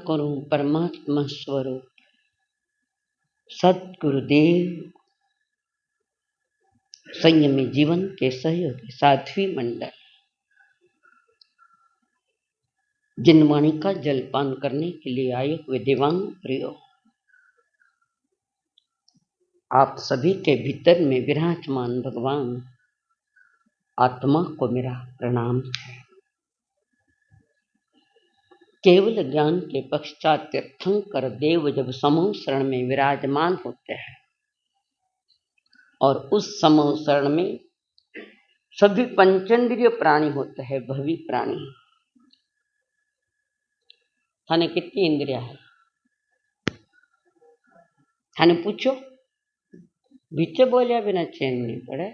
करूं परमात्मा स्वरूप सदगुरुदेव संयमी जीवन के सहयोगी साध्वी मंडल, जिनवाणी का जलपान करने के लिए आए हुए देवांग प्रियो, आप सभी के भीतर में विराजमान भगवान आत्मा को मेरा प्रणाम है। केवल ज्ञान के पश्चात तीर्थंकर देव जब समूह शरण में विराजमान होते हैं और उस समूह शरण में सभी पंचेंद्रिय प्राणी होते हैं, भवी प्राणी। थाने कितनी इंद्रिया है? थाने पूछो, बीचे बोलिया बिना चैन नहीं पड़े।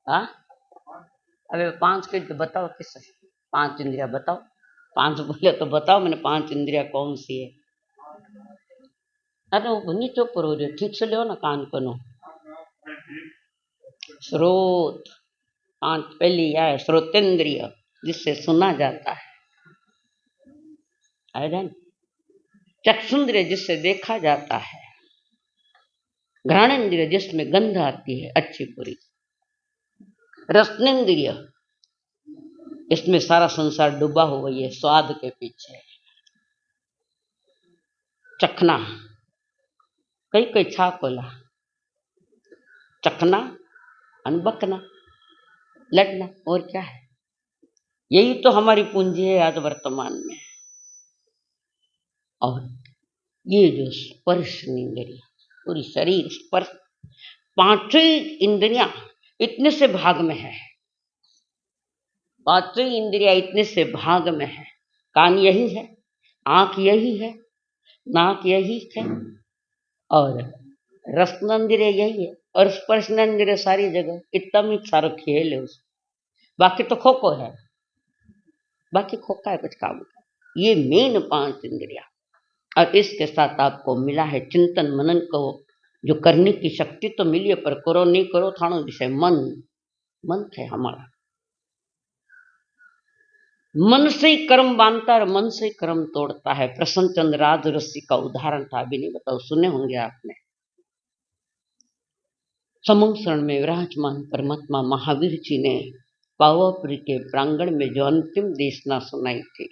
हाँ, अबे 5 के तो बताओ, किस 5 इंद्रिया बताओ। 5 बोले तो बताओ, मैंने 5 इंद्रिया कौन सी है? अरे वो नीचे ऊपर हो रही, ठीक से लो ना कान कनो। स्रोत 5 पहली है श्रोतेंद्रिय, जिससे सुना जाता है। चक्षुंद्रिय, जिससे देखा जाता है। घ्राणेन्द्रिय, जिसमें गंध आती है अच्छी बुरी। रसनेन्द्रिय, इसमें सारा संसार डूबा हुआ है स्वाद के पीछे। चखना, कई कई छाकोला, चखना अनबकना, लड़ना, और क्या है? यही तो हमारी पूंजी है आज वर्तमान में। और ये जो स्पर्श इंद्रिय, पूरी शरीर स्पर्श, 5 इंद्रियां इतने से भाग में है। 5 इंद्रियां इतने से भाग में है। कान यही है, आंख यही है, नाक यही है, और रसनेंद्रिय यही है, और स्पर्शनेंद्रिय सारी जगह। इतना भी सारा खेल है उसमें। बाकी तो खो खो है, बाकी खोखा है कुछ काम का। ये मेन 5 इंद्रिया, और इसके साथ आपको मिला है चिंतन मनन को, जो करने की शक्ति तो मिली है, पर करो नहीं करो थानो विषय। मन है हमारा, मन से ही कर्म बांधता है, मन से ही कर्म तोड़ता है। प्रसन्न चंद्र राजऋषि का उदाहरण था, अभी नहीं बताओ, सुने होंगे आपने। समूह शरण में विराजमान परमात्मा महावीर जी ने पावापुरी के प्रांगण में जो अंतिम देशना सुनाई थी,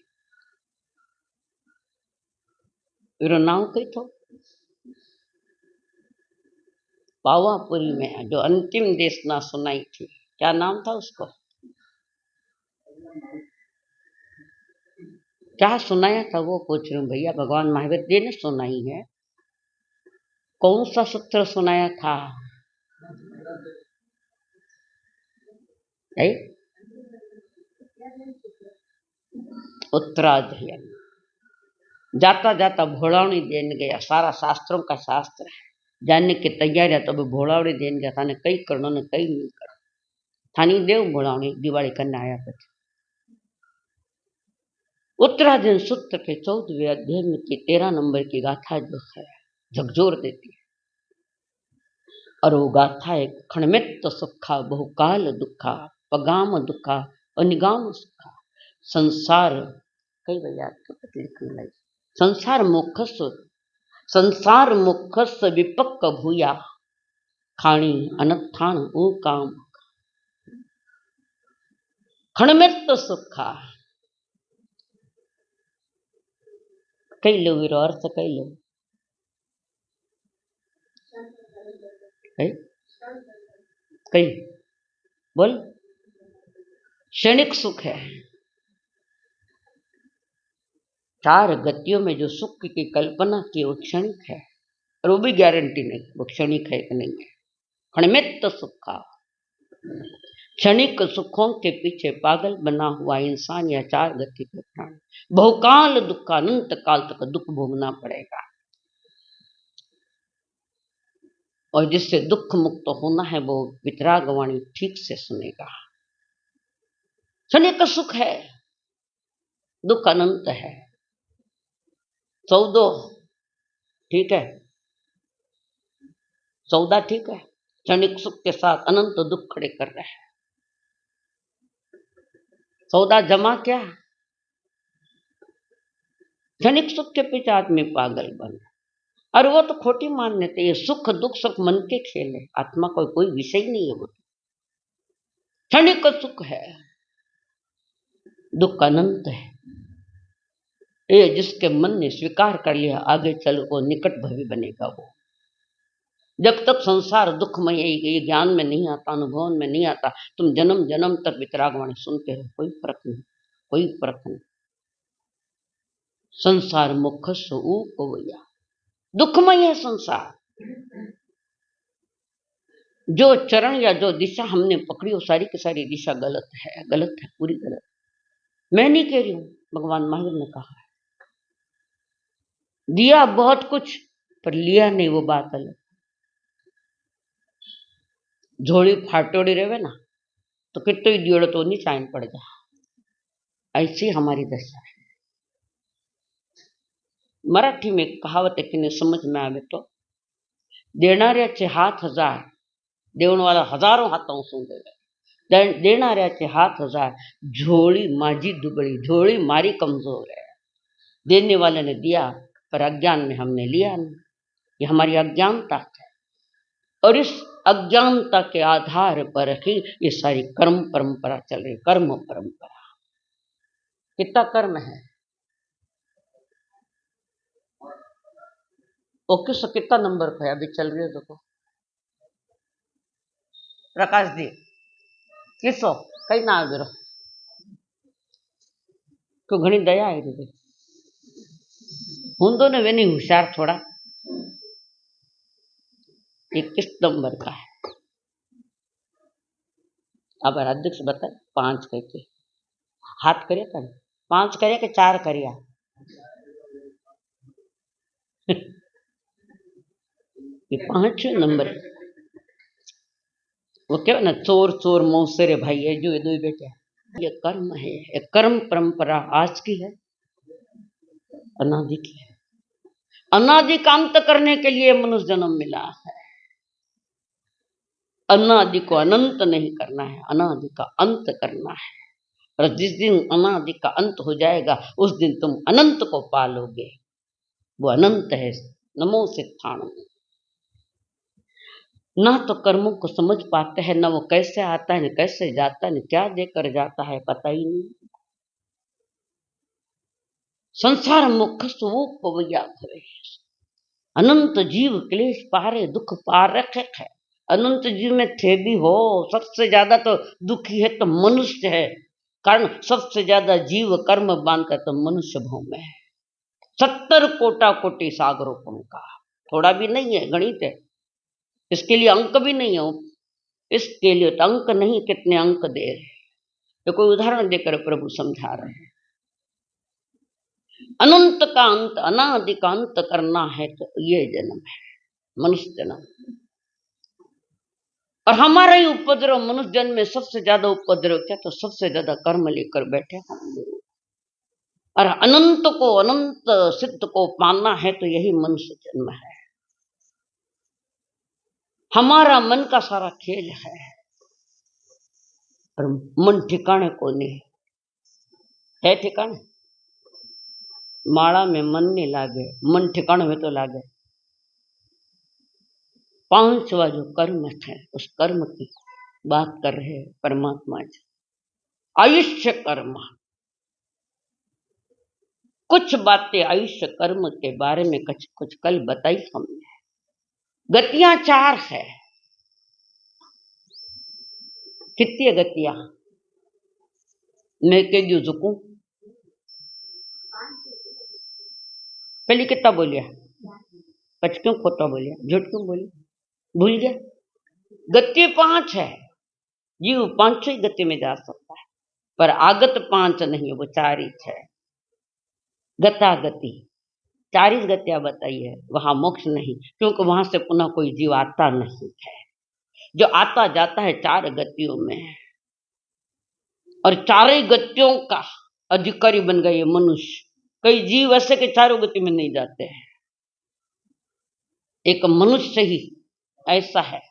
नाम कही तो पावापुरी में जो अंतिम देशना सुनाई थी, क्या नाम था उसको? क्या सुनाया था वो पूछ रही हूँ भैया। भगवान महावीर जी ने सुनाई है। कौन सा सूत्र सुनाया था? उत्तराध्ययन। जाता जाता भोलावनी देन गया। सारा शास्त्रों का शास्त्र है, जानने की तैयारियां तो भोलावनी देन गया। थाने कई करनो ने कई नहीं करो। थानी देव भोलावनी दिवाली करने आया पछ। उत्तराध्ययन सूत्र के 14वें अध्याय में की 13 नंबर की गाथा जो है, झकझोर देती है। और वो गाथा है, खणमित सुखा बहुकाल दुखा, पगाम दुखा अनिगाम सुखा, संसार कई भैया लिखने लगी। संसार मुखस विपक्क भूया, खाणी अनथान ऊ काम। खणमित सुखा, कई लो वीरो अर्थ कई लो कई बोल। क्षणिक सुख है। 4 गतियों में जो सुख की कल्पना की वो क्षणिक है, और वो भी गारंटी नहीं वो क्षणिक है कि नहीं है। खणमित सुखा, क्षणिक सुखों के पीछे पागल बना हुआ इंसान या 4 गति के प्राण। बहुकाल दुख, अनंत काल तक दुख भोगना पड़ेगा। और जिससे दुख मुक्त होना है वो वितरागवाणी ठीक से सुनेगा। क्षणिक सुख है, दुख अनंत है। सौदो ठीक है, सौदा ठीक है, क्षणिक सुख के साथ अनंत दुख खड़े कर रहे हैं। सौदा जमा क्या? क्षणिक सुख के पीछे आदमी पागल बना, और वो तो खोटी मान्यता। ये सुख दुख सब मन के खेल है, आत्मा का कोई विषय नहीं है। वो क्षणिक का सुख है, दुख अनंत है। ये जिसके मन ने स्वीकार कर लिया, आगे चल वो निकट भवी बनेगा। वो जब तक संसार दुखमय ये ज्ञान में नहीं आता, अनुभव में नहीं आता, तुम जन्म जन्म तक वितरागवाणी सुनते रहो, कोई फर्क नहीं, कोई फर्क नहीं। संसार मुख स्वया, दुखमय है संसार। जो चरण या जो दिशा हमने पकड़ी वो सारी की सारी दिशा गलत है, गलत है, पूरी गलत। मैं नहीं कह रही हूं, भगवान महावीर ने कहा है। दिया बहुत कुछ पर लिया नहीं, वो बात अलग। झोली फाटोड़ी रहे ना तो कितो ही दियोड़ो तो नहीं चाइन पड़ जा, ऐसी हमारी दशा है। मराठी में कहावत है कि समझ में आवे तो, देणाऱ्याचे हात हजार, देवण वाला हजारों हाथों सुन देवे, देणाऱ्याचे हाथ हजार, झोली माझी दुबड़ी, झोली मारी कमजोर है। देने वाले ने दिया पर अज्ञान में हमने लिया नहीं, ये हमारी अज्ञानता है। और इस अज्ञानता के आधार पर ही ये सारी कर्म परंपरा चल रही। कर्म परंपरा कितना कर्म है, वो किस कितना नंबर पे अभी चल रही है देखो। प्रकाश जी किसो कई ना आगे तो घनी दया आई रही हूं तो ने वे नहीं होशियार थोड़ा। 21 नंबर का है। अब अध्यक्ष बताए 5 करके हाथ करे कर 5 करे कि 4 करिया ये 5 नंबर। वो क्या ना, चोर चोर मौसरे भाई, ये जो ये दो बेटे, ये कर्म है। ये कर्म परंपरा आज की है, अनादि की है। अनादि का अंत करने के लिए मनुष्य जन्म मिला है। अनादि को अनंत नहीं करना है, अनादि का अंत करना है। और जिस दिन अनादि का अंत हो जाएगा उस दिन तुम अनंत को पालोगे। वो अनंत है। नमो सिद्धाणु। ना तो कर्मों को समझ पाते हैं, ना वो कैसे आता है, न कैसे जाता है, न क्या देकर जाता है, पता ही नहीं। संसार मुख स्वरूप भवैया भवे, अनंत जीव क्लेश पारे दुख पारक है। अनंत जीव में थे भी हो, सबसे ज्यादा तो दुखी है तो मनुष्य है। कारण सबसे ज्यादा जीव कर्म बांधकर तो मनुष्य भव में है। 70 कोटा कोटि सागरों का, थोड़ा भी नहीं है, गणित है। इसके लिए अंक भी नहीं है, इसके लिए तो अंक नहीं, कितने अंक दे रहे। तो कोई उदाहरण देकर प्रभु समझा रहे हैं। अनंत का अंत, अनादि का अंत करना है तो ये जन्म है, मनुष्य जन्म। और हमारा ही उपद्रव, मनुष्य जन्म में सबसे ज्यादा उपद्रव क्या, तो सबसे ज्यादा कर्म लेकर बैठे हम। और अनंत को, अनंत सिद्ध को पाना है तो यही मनुष्य जन्म है। हमारा मन का सारा खेल है, और मन ठिकाने को नहीं है। ठिकाने माला में मन नहीं लागे, मन ठिकाने में तो लागे। 5वां जो कर्म है उस कर्म की बात कर रहे हैं परमात्मा जी। आयुष्य कर्म, कुछ बातें आयुष्य कर्म के बारे में कुछ कल बताई हमने। गतियां 4 है। कितनी गतियां मैं के जो झुकू, पहले कितना बोलिया, पच क्यों खोटा बोलिया, झूठ क्यों बोली, भूल गया। गति 5 है, जीव 5 ही गति में जा सकता है, पर आगत 5 नहीं, वो 4 ही है। गता गति 4 ही गतियां बताई है, वहां मोक्ष नहीं, क्योंकि वहां से पुनः कोई जीव आता नहीं है। जो आता जाता है 4 गतियों में है, और 4 ही गतियों का अधिकारी बन गए मनुष्य। कई जीव ऐसे के 4 गति में नहीं जाते हैं, एक मनुष्य ही ऐसा है,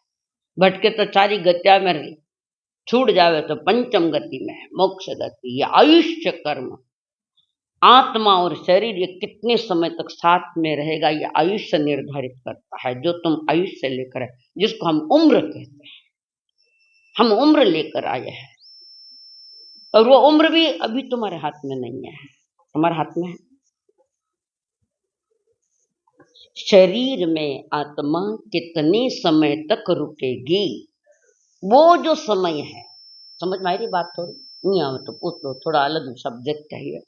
भटके तो 4 ही गतिया में, छूट जावे तो पंचम गति में मोक्ष गति। या आयुष्य कर्म, आत्मा और शरीर ये कितने समय तक साथ में रहेगा, ये आयुष्य निर्धारित करता है। जो तुम आयुष्य लेकर है, जिसको हम उम्र कहते हैं, हम उम्र लेकर आए हैं, और वो उम्र भी अभी तुम्हारे हाथ में नहीं है, हमारे हाथ में है। शरीर में आत्मा कितने समय तक रुकेगी, वो जो समय है, समझ में आई रही बात? थोड़ी नहीं आवे तो पूछ लो, थोड़ा अलग सब्जेक्ट चाहिए।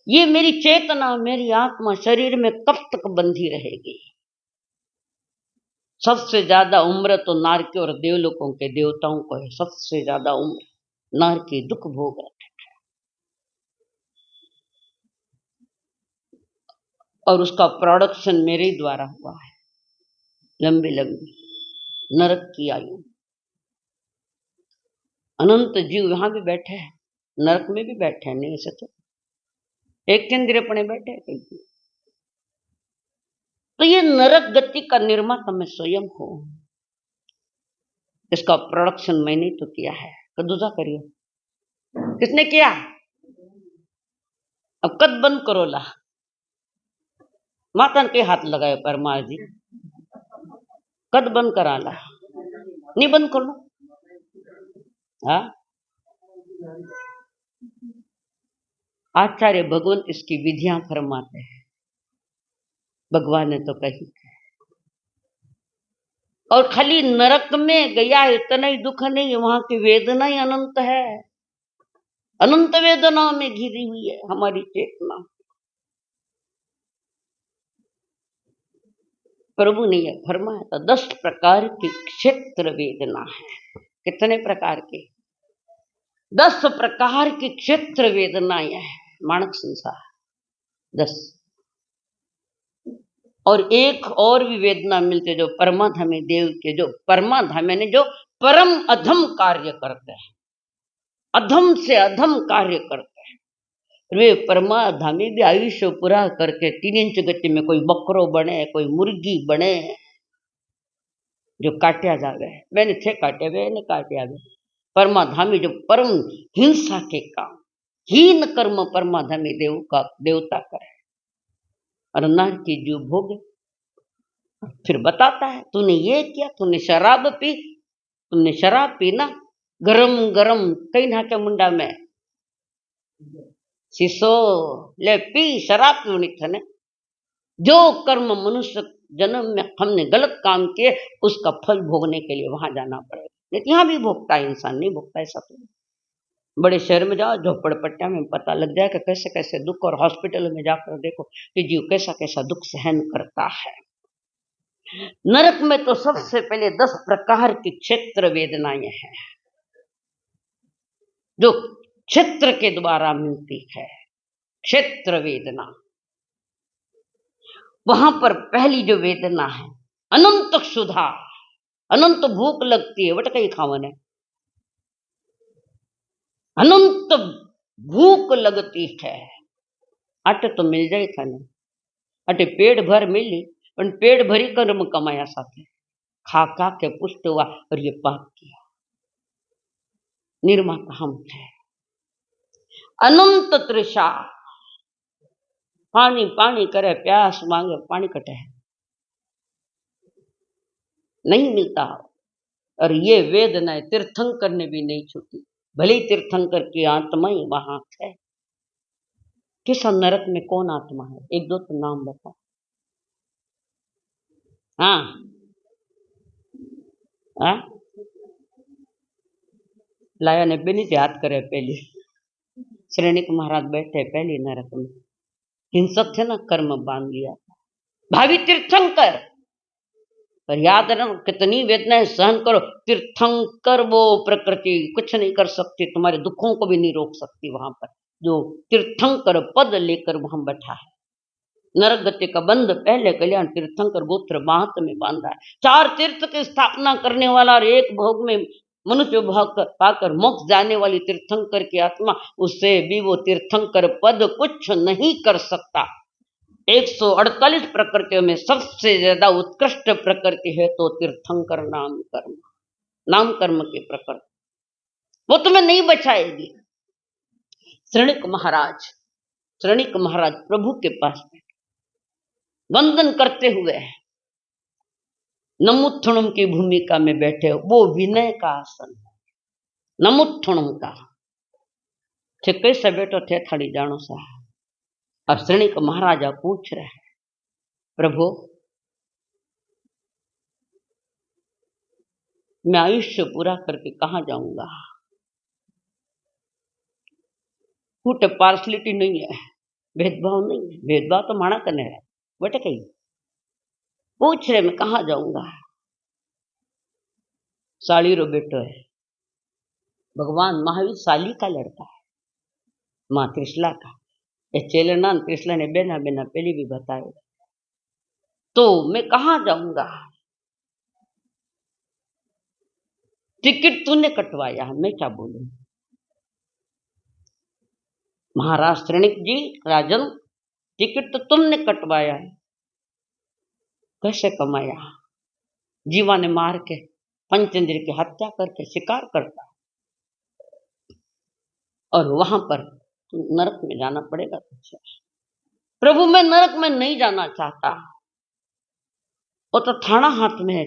ये मेरी चेतना, मेरी आत्मा शरीर में कब तक बंधी रहेगी? सबसे ज्यादा उम्र तो नारकी और देवलोकों के देवताओं को है, सबसे ज्यादा उम्र नारकी दुख भोग रहे, और उसका प्रोडक्शन मेरे द्वारा हुआ है। लंबी लंबी नरक की आयु, अनंत जीव यहां भी बैठे हैं, नरक में भी बैठे हैं, नहीं सच एक केंद्र अपने बैठे हैं। तो ये नरक गति का निर्माता मैं स्वयं हूं, इसका प्रोडक्शन मैंने तो किया है। तो दूसरा करिए, किसने किया? अब कद बंद करो ला, माता के हाथ लगाए परमा जी, कद बंद करा ला, नहीं बंद कर लो। हाँ, आचार्य भगवंत इसकी विधियां फरमाते हैं, भगवान ने तो कही। और खाली नरक में गया इतना ही दुख नहीं, वहां की वेदना ही अनंत है, अनंत वेदनाओं में घिरी हुई है हमारी चेतना। प्रभु ने यह फरमाया था, 10 प्रकार की क्षेत्र वेदना है। कितने प्रकार की? 10 प्रकार की क्षेत्र वेदनाएं है मानक संसार, 10। और एक और भी वेदना मिलते जो परमाधामी देव के, जो परमाधामी ने जो परम अधम कार्य करते हैं, अधम से अधम कार्य करते हैं, वे परमाधामी भी आयुष्य पूरा करके 3 इंच गति में कोई बकरो बने, कोई मुर्गी बने, जो काटिया जावे, मैंने थे काटे वे ने काटिया वे। परमाधामी जो परम हिंसा के काम, हीन कर्म परमाधामी देव का देवता करे, और नर की जो भोगे, फिर बताता है तूने ये किया, तूने शराब पी, तुमने शराब पी ना, गरम गरम कई ना के मुंडा में शीशो ले पी, शराब क्यों नहीं थने? जो कर्म मनुष्य जन्म में हमने गलत काम किए, उसका फल भोगने के लिए वहां जाना पड़ेगा। नहीं यहाँ भी भोगता है इंसान, नहीं भोगता ऐसा तो। बड़े शहर में जाओ, झोपड़पट्टिया में पता लग जाएगा कैसे कैसे दुख, और हॉस्पिटल में जाकर देखो कि जीव कैसा कैसा दुख सहन करता है। नरक में तो सबसे पहले 10 प्रकार की क्षेत्र वेदनाएं हैं, जो क्षेत्र के द्वारा मिलती है, क्षेत्र वेदना। वहां पर पहली जो वेदना है, अनंत क्षुधा, अनंत भूख लगती है, बट कई खावन है, अनंत भूख लगती है। अट तो मिल जाए था ना, अटे पेट भर मिली, पर पेट भरी कर्म कमाया साथे, खा खा के पुष्ट हुआ, और ये पाप किया, निर्माता हम थे। अनंत तृषा, पानी पानी करे, प्यास मांगे, पानी कटे है, नहीं मिलता। और ये वेदनाएं तीर्थंकर ने भी नहीं छूटी, भले ही तीर्थंकर की आत्मा ही वहां है। किस नरक में कौन आत्मा है? एक दो तो नाम बताओ। हाँ, हाँ? लाया ने भी नहीं याद करे, पहले श्रेणिक महाराज बैठे पहली नरक में, हिंसक थे ना, कर्म बांध लिया, भावी तीर्थंकर। पर याद रखना, कितनी वेदनाएं सहन करो, तीर्थंकर वो प्रकृति कुछ नहीं कर सकती, तुम्हारे दुखों को भी नहीं रोक सकती। वहां पर जो तीर्थंकर पद लेकर वहां बैठा है, नरक गति का बंध पहले कल्याण तीर्थंकर गोत्र महत में बांधा है। 4 तीर्थ की स्थापना करने वाला, और एक भोग में मनुष्य भाग पाकर मोक्ष जाने वाली तीर्थंकर की आत्मा, उससे भी वो तीर्थंकर पद कुछ नहीं कर सकता। 148 प्रकृतियों में सबसे ज्यादा उत्कृष्ट प्रकृति है तो तीर्थंकर नाम कर्म, नाम कर्म की प्रकृति, वो तुम्हें नहीं बचाएगी। श्रेणिक महाराज श्रेणिक महाराज प्रभु के पास बैठे वंदन करते हुए नमुत्थुणम की भूमिका में बैठे। वो विनय का आसन है नमुत्थुणम का। थे कैसे बैठो थे थड़ी जानो सा। अब श्रेणिक महाराजा पूछ रहे हैं, प्रभु मैं आयुष्य पूरा करके कहाँ जाऊंगा? फूटे पार्सलिटी नहीं है, भेदभाव नहीं है। भेदभाव तो माना करने है बेटे। कहीं पूछ रहे मैं कहाँ जाऊंगा? साली रो बेटो है। भगवान महावीर साली का लड़का है, माँ त्रिशला का। ये चेलना त्रिशला ने बेना बेना पहले भी बताया। तो मैं कहाँ जाऊंगा? टिकट तूने कटवाया है, मैं क्या बोलूं? महाराज श्रेणिक जी, राजन टिकट तो तुमने कटवाया है, कैसे कमाया? जीवा ने मार के पंचेंद्र की हत्या करके शिकार करता और वहां पर नरक में जाना पड़ेगा तुझे। प्रभु मैं नरक में नहीं जाना चाहता। वो तो थाना हाथ में है।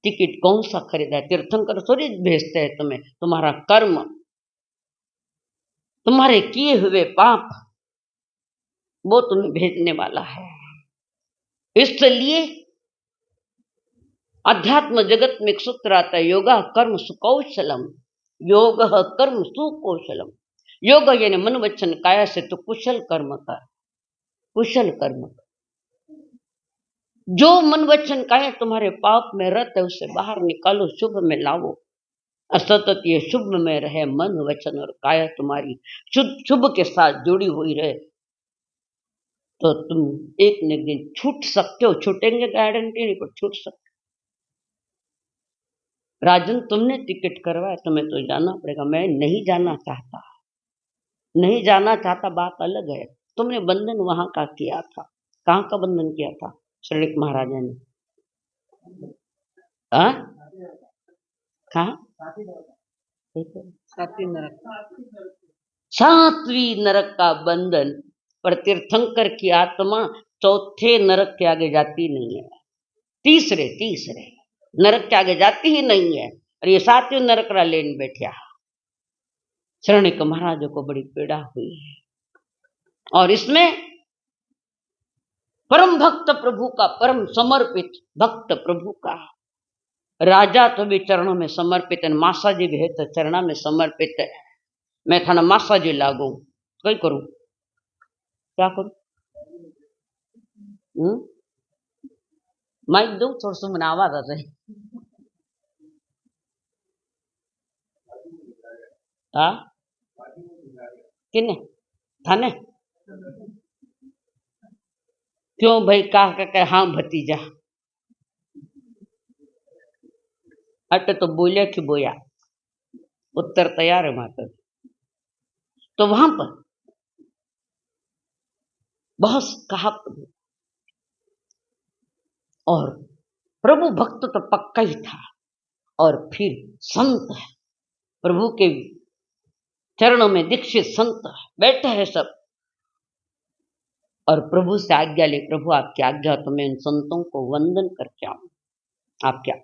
टिकट कौन सा खरीदा है? तीर्थंकर थोड़ी भेजते हैं तुम्हें। तुम्हारा कर्म, तुम्हारे किए हुए पाप, वो तुम्हें भेजने वाला है। इसलिए अध्यात्म जगत में एक सूत्र आता है, योगा कर्म सुकौशलम। योग कर्म सुकौशलम। योग यानी मन वचन काया से तो कुशल कर्म कर, कुशल कर्म कर। जो मन वचन काया तुम्हारे पाप में रत है उसे बाहर निकालो, शुभ में लाओ। असतत ये शुभ में रहे मन वचन और काया तुम्हारी शुभ के साथ जुड़ी हुई रहे, तो तुम एक न एक दिन छूट सकते हो। छूटेंगे गारंटी नहीं, पर छूट सकते। राजन तुमने टिकट करवाया, तुम्हें तो जाना पड़ेगा। मैं नहीं जाना चाहता, नहीं जाना चाहता, बात अलग है। तुमने बंधन वहां का किया था। कहाँ का बंधन किया था श्रीनिक महाराजा ने? कहा? सातवीं नरक का बंधन। पर तीर्थंकर की आत्मा चौथे नरक के आगे जाती नहीं है, तीसरे नरक के आगे जाती ही नहीं है। और ये सातवीं नरक रा लेन बैठा। श्रेणिक महाराज को बड़ी पीड़ा हुई है। और इसमें परम भक्त प्रभु का, परम समर्पित भक्त प्रभु का, राजा तो भी चरणों में समर्पित है, मासा जी भी है तो चरणा में समर्पित है। मैं थाना मासा जी लागू, कई करूं? क्या करूं? माइक दो थोड़ा सा, मैंने आवाज आ रही। किने थाने क्यों भाई? का हाँ भतीजा अटे तो बोलिया कि बोया, उत्तर तैयार है माता। तो वहां पर बहुत कहा और प्रभु भक्त तो पक्का ही था। और फिर संत है, प्रभु के चरणों में दीक्षित संत बैठे हैं सब, और प्रभु से आज्ञा ले, प्रभु आपकी आज्ञा, तो मैं इन संतों को वंदन करके आऊं। आप क्या?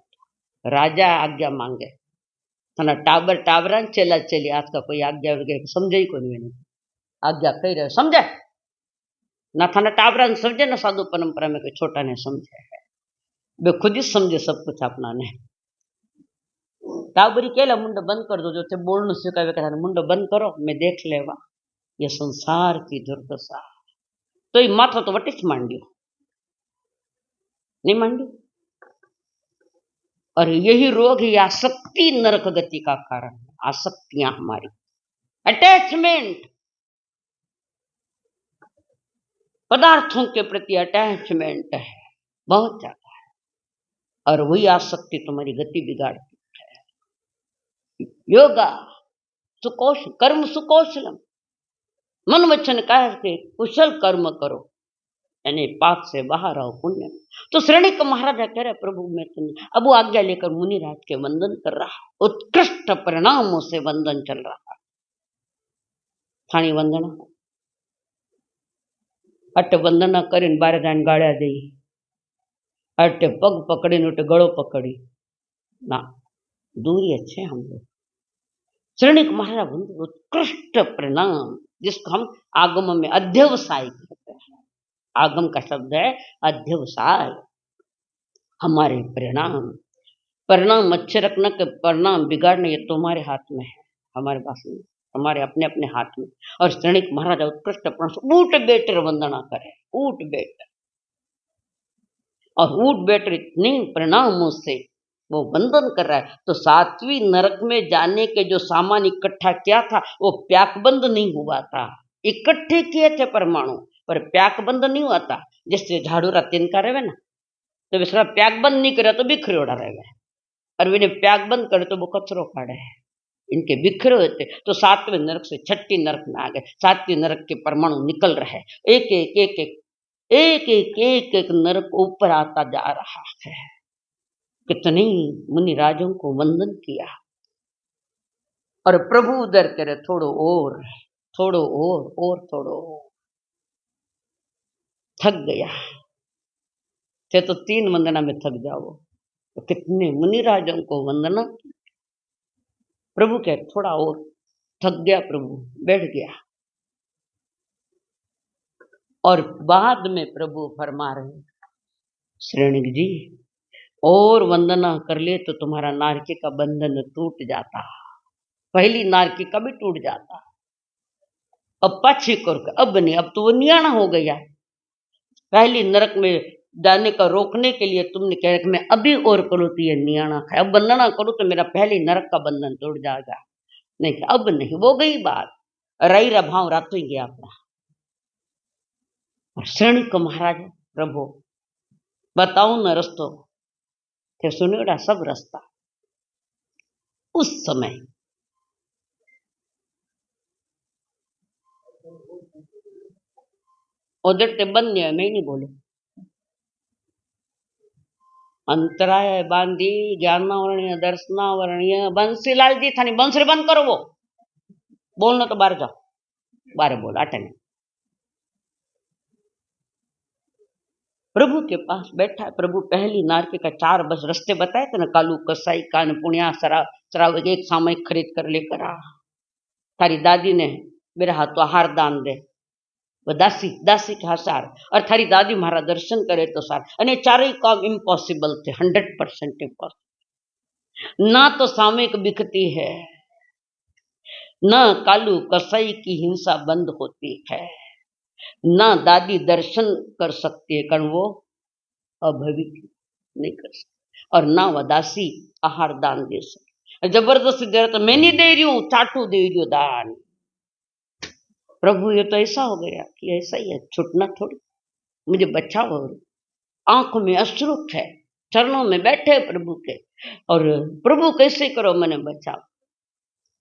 राजा आज्ञा मांगे, थाना टाबरा चला चली, आज का कोई आज्ञा वगैरह समझे ही कोई नहीं। आज्ञा कही रहे समझे ना, थाना टाबरा ने समझे ना, साधु परंपरा में कोई छोटा ने समझे है, वे खुद ही समझे सब कुछ अपना ने। टाबरी केला मुंड बंद कर दो, जो थे बोलने से कहे मुंड बंद करो, मैं देख लेवा ये संसार की दुर्दशा। तो ये माथा तो वटिच मांडियो, नहीं मांडियो। और यही रोग ही आसक्ति नरक गति का कारण है। आसक्तियां हमारी, अटैचमेंट, पदार्थों के प्रति अटैचमेंट है बहुत ज्यादा है, और वही आसक्ति तुम्हारी गति बिगाड़ती है। योगा सुकौश कर्म सुकौशलम, मन वचन काया के कुशल कर्म करो, यानी पाप से बाहर आओ, पुण्य। तो श्रेणिक महाराजा कह रहे प्रभु मैं तुम्हें, अब वो आज्ञा लेकर मुनिराज के वंदन कर रहा, उत्कृष्ट परिणामों से वंदन चल रहा। थानी वंदना अटे वंदना करीने बारे जाने गाळ्या दे, अटे पग पकड़ीने उठे गळो पकड़ी ना, दूरी अच्छे हम लोग। श्रेणिक महाराज उत्कृष्ट प्रणाम, जिसको हम आगम में अध्यवसाय कहते हैं। आगम का शब्द है अध्यवसाय। हमारे परिणाम, परिणाम अच्छे रखना के परिणाम बिगाड़ना ये तुम्हारे हाथ में है, हमारे पास नहीं, हमारे अपने अपने हाथ में। और श्रेणिक महाराज उत्कृष्ट प्रणाम, ऊट बेटर वंदना करे, ऊट बेटर, और ऊट बेटर इतने प्रणामों से वो वंदन कर रहा है। तो सातवीं नरक में जाने के जो सामान इकट्ठा किया था वो प्याकबंद नहीं हुआ था, इकट्ठे किए थे परमाणु पर प्याकबंद नहीं हुआ था। जिससे झाड़ू रतिन का रहे ना, तो बिसरा प्याकबंद नहीं करे तो बिखरे उड़ा रहेगा, और विने प्याकबंद करे तो वो कचरो काढ़े है। इनके बिखरे हुए थे तो सातवें नरक से छठी नरक में आ गए। सातवीं नरक के परमाणु निकल रहे, एक एक एक एक एक एक एक एक नरक ऊपर आता जा रहा है। कितने मुनि राजों को वंदन किया, और प्रभु उधर करे थोड़ो और, थोड़ो और थोड़ो और, थक गया थे तो 3 वंदना में थक जाओ। तो कितने मुनि राजों को वंदना, प्रभु कहे थोड़ा और, थक गया प्रभु, बैठ गया। और बाद में प्रभु फरमा रहे, श्रेणिक जी और वंदना कर ले तो तुम्हारा नारकी का बंधन टूट जाता, पहली नारकी का भी टूट जाता। अब पाछी कर, अब नहीं, अब तो वो नियाणा हो गया। पहली नरक में जाने का रोकने के लिए तुमने कह कि मैं अभी और करूँ तो ये नियाणा है, अब वंदना करूँ तो मेरा पहली नरक का बंधन टूट जाएगा। नहीं, अब नहीं, वो गई बात, रही रा भाव रातों ही गया अपना। और श्रेणिक महाराज प्रभु बताऊं न रस्तो, थे सुनेड़ा सब रास्ता। उस समय उधर ते बंद, मैं नहीं बोले, अंतराय बांधी ज्ञानावरणीय दर्शनावरणीय बंसीलाल जी थानी बंसरी बंद करो, वो बोलना तो बाहर जाओ, बाहर बोल आटे नहीं। प्रभु के पास बैठा है, प्रभु पहली नारकी का 4 बस रास्ते बताए थे ना, कालू कसाई कान पुण्या सराव एक सामयिक खरीद कर लेकर आ, थारी दादी ने मेरा हाथों हार दान दे, वो दासी के हाथ, और थारी दादी मारा दर्शन करे तो सार। अने चारे काम इम्पॉसिबल थे, 100% इम्पॉसिबल। ना तो सामयिक बिकती है, ना कालू कसाई की हिंसा बंद होती है, ना दादी दर्शन कर सकती है कारण वो अभविक नहीं कर सकती, और ना वह दासी आहार दान दे सकती। जबरदस्ती दे रहा तो मैं नहीं दे रही हूं, चाटू दे रही हूं दान। प्रभु ये तो ऐसा हो गया कि ऐसा ही है, छुटना थोड़ी, मुझे बचाओ। आंखों में अश्रु है, चरणों में बैठे प्रभु के, और प्रभु कैसे करो मैंने बचाओ।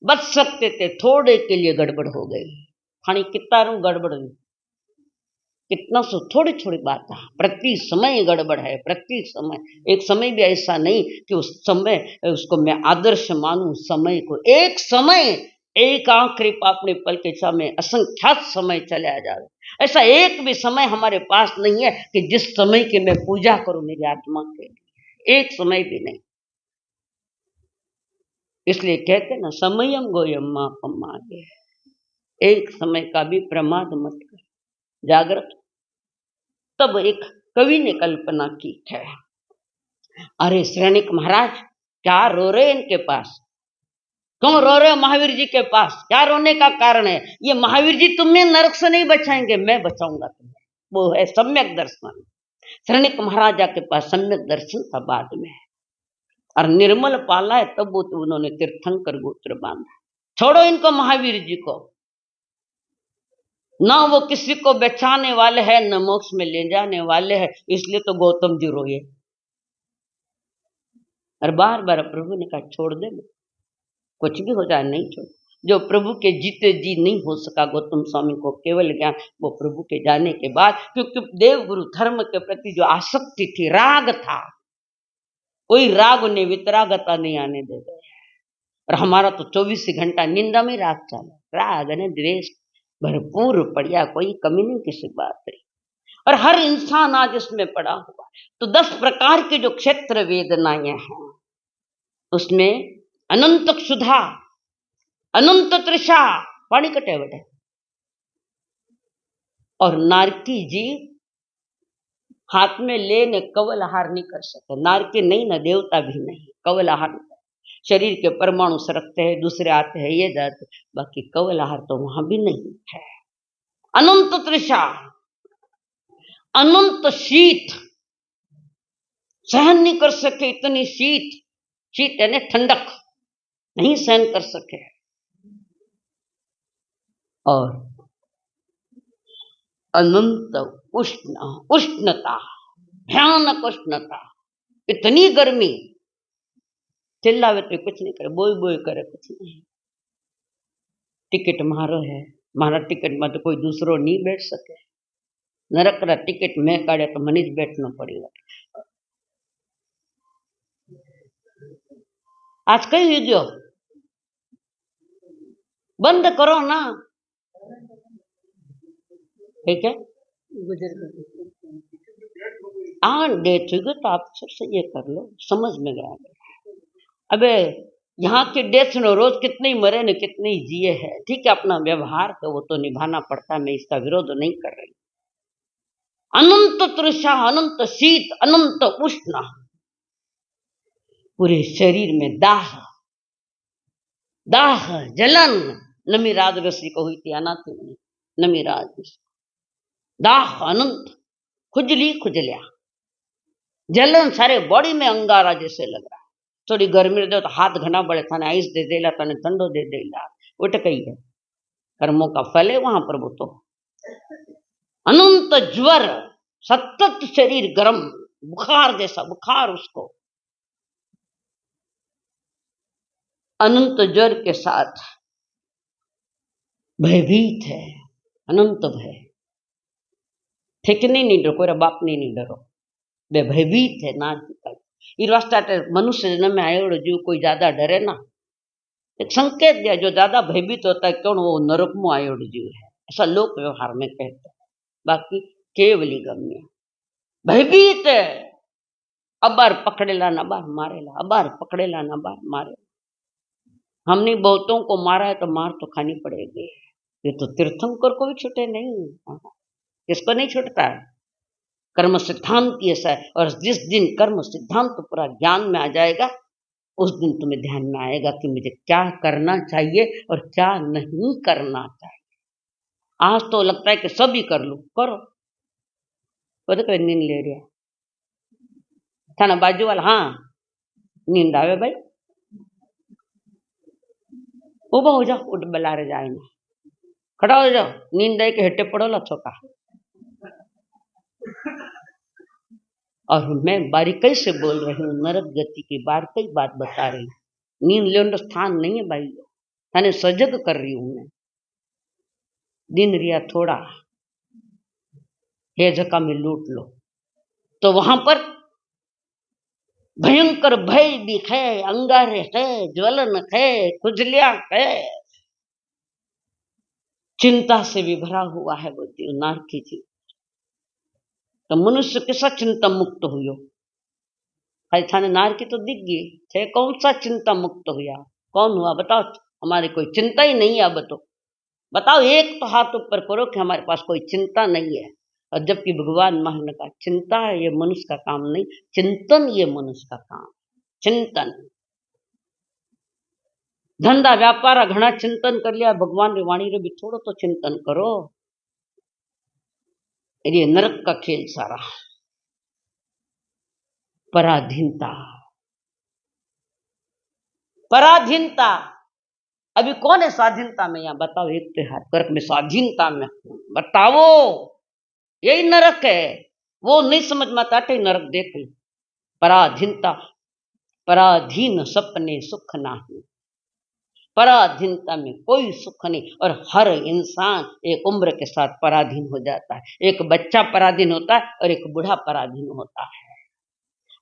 बच सकते थे, थोड़े के लिए गड़बड़ हो गई, खानी कितना गड़बड़ हुई, कितना सो थोड़ी थोड़ी बात है, प्रति समय गड़बड़ है, प्रति समय। एक समय भी ऐसा नहीं कि उस समय उसको मैं आदर्श मानूं, समय को। एक समय, एक आखिरी पापड़ी पल के समय असंख्यात समय चला जाए, ऐसा एक भी समय हमारे पास नहीं है कि जिस समय की मैं पूजा करूं मेरी आत्मा के लिए, एक समय भी नहीं। इसलिए कहते ना, समयम गोयम मापम आगे, एक समय का भी प्रमाद मत कर, जागृत। तब एक कवि ने कल्पना की है, अरे श्रेणिक महाराज क्या रो रहे इनके पास, क्यों रो रहे हो महावीर जी के पास, क्या रोने का कारण है? ये महावीर जी तुम्हें नरक से नहीं बचाएंगे, मैं बचाऊंगा तुम्हें। वो है सम्यक दर्शन। श्रेणिक महाराजा के पास सम्यक दर्शन था बाद में, और निर्मल पाला है तब वो तो उन्होंने तीर्थंकर गोत्र बांधा। छोड़ो इनको महावीर जी को, ना वो किसी को बचाने वाले हैं न मोक्ष में ले जाने वाले हैं, इसलिए तो गौतम जी रोए। और बार बार प्रभु ने कहा छोड़ दे, कुछ भी हो जाए नहीं छोड़। जो प्रभु के जीते जी नहीं हो सका गौतम स्वामी को केवल ज्ञान, वो प्रभु के जाने के बाद, क्योंकि देव गुरु धर्म के प्रति जो आसक्ति थी, राग था, कोई राग उन्हें वितरागता नहीं आने दे गए। और हमारा तो 24 घंटा निंदा में राग चला, राग ने द्वेष भरपूर पड़िया, कोई कमी नहीं किसी बात है। और हर इंसान आज इसमें पड़ा हुआ है। तो 10 प्रकार की जो क्षेत्र वेदनाएं हैं उसमें अनंत क्षुधा, अनंत तृषा, पानी कटेवट है। और नारकी जीव हाथ में लेने कवल आहार नहीं कर सकते। नारकी नहीं ना, देवता भी नहीं, कवल आहार। शरीर के परमाणु सरकते हैं, दूसरे आते हैं, ये जाते, बाकी कवल आहार तो वहां भी नहीं है। अनंत तृषा, अनंत शीत, सहन नहीं कर सके इतनी शीत। शीत यानी ठंडक, नहीं सहन कर सके। और अनंत उष्ण, उष्णता, भयानक उष्णता, इतनी गर्मी, चिल्लावे तो कुछ नहीं करे, बोई बोई करे कुछ नहीं। टिकट मारो है, मारा टिकट में तो कोई दूसरो नहीं बैठ सके। नरक रा टिकट में काढ़े तो मनीज बैठना पड़ेगा। आज कई वीडियो बंद करो ना, ठीक है। हाँ, डेथ हुई तो आप सबसे ये कर लो, समझ में गया। अबे यहाँ के डेथ नो रोज कितने मरे न कितने जिए है, ठीक है। अपना व्यवहार तो वो तो निभाना पड़ता है, मैं इसका विरोध नहीं कर रही। अनंत तृषा, अनंत शीत, अनंत उष्ण, पूरे शरीर में दाह, दाह जलन। नमीराज ऋषि को हुई थी अनाथी में, नमीराज ऋषि, दाह अनंत, खुजली खुजलिया, जलन सारे बॉडी में अंगारा जैसे लग रहा है। थोड़ी गर्मी दे तो हाथ घना बड़े थाने आइस दे देला, तने ठंडो दे देला, उठ गई है। कर्मों का फल है वहां पर वो तो। अनंत ज्वर, सतत शरीर गर्म, बुखार जैसा बुखार उसको। अनंत ज्वर के साथ भयभीत है, अनंत भय, ठेकने नहीं डरो, कोई बाप नहीं डरो, बे भयभीत है ना। मनुष्य जन्म में आयो जीव कोई ज्यादा डरे ना, एक संकेत दिया, जो ज्यादा भयभीत होता है क्यों, वो नरक में आयो जीव है, ऐसा लोक व्यवहार में कहते हैं। बाकी केवली गम्य भयभीत है। अबार पकड़ेला ना बार मारेला, अबार पकड़ेला ना बार मारेला। हमने बहुतों को मारा है तो मार तो खानी पड़ेगी। ये तो तीर्थंकर को भी छूटे नहीं, किसको नहीं छूटता है। कर्म सिद्धांत ऐसा है, और जिस दिन कर्म सिद्धांत पूरा ज्ञान में आ जाएगा उस दिन तुम्हें ध्यान में आएगा कि मुझे क्या करना चाहिए और क्या नहीं करना चाहिए। आज तो लगता है कि सब ही कर लूं, करो, वो तो नींद ले रहा थाना बाजू वाला, हाँ नींद आवे भाई, उबा हो जाओ, उठ बलारे जाए ना, खड़ा हो जाओ, नींद आई के हेटे पड़ो ला छोका। और मैं बारीकी से बोल रही हूँ, नरक गति की बारीकी बात बता रही हूँ। नींद लेने स्थान नहीं है भाई, थाने सजग कर रही हूं मैं। दिन रिया थोड़ा हे जका में लूट लो, तो वहां पर भयंकर भय भी है, अंगारे है, ज्वलन है, खुजलिया है, चिंता से भी भरा हुआ है वो नारकी जी। तो मनुष्य कैसा चिंता मुक्त हुई, भाई थाने नारकी तो दिख गई थे, कौन सा चिंता मुक्त हुआ, कौन हुआ बताओ। हमारी कोई चिंता ही नहीं है, अब तो बताओ, एक तो हाथ ऊपर करो कि हमारे पास कोई चिंता नहीं है। और जबकि भगवान महान का चिंता ये मनुष्य का काम नहीं, चिंतन ये मनुष्य का काम, चिंतन। धंधा व्यापार घना चिंतन कर लिया, भगवान री वाणी रे भी थोड़ो तो चिंतन करो। ये नरक का खेल सारा। पराधीनता, पराधीनता। अभी कौन है स्वाधीनता में, यहां बताओ, एक तो हाथ कर्क में स्वाधीनता में बताओ, यही नरक है। वो नहीं समझ में आता, नरक देख लो। पराधीनता, पराधीन सपने सुख नहीं, पराधीनता में कोई सुख नहीं। और हर इंसान एक उम्र के साथ पराधीन हो जाता है। एक बच्चा पराधीन होता है और एक बूढ़ा पराधीन होता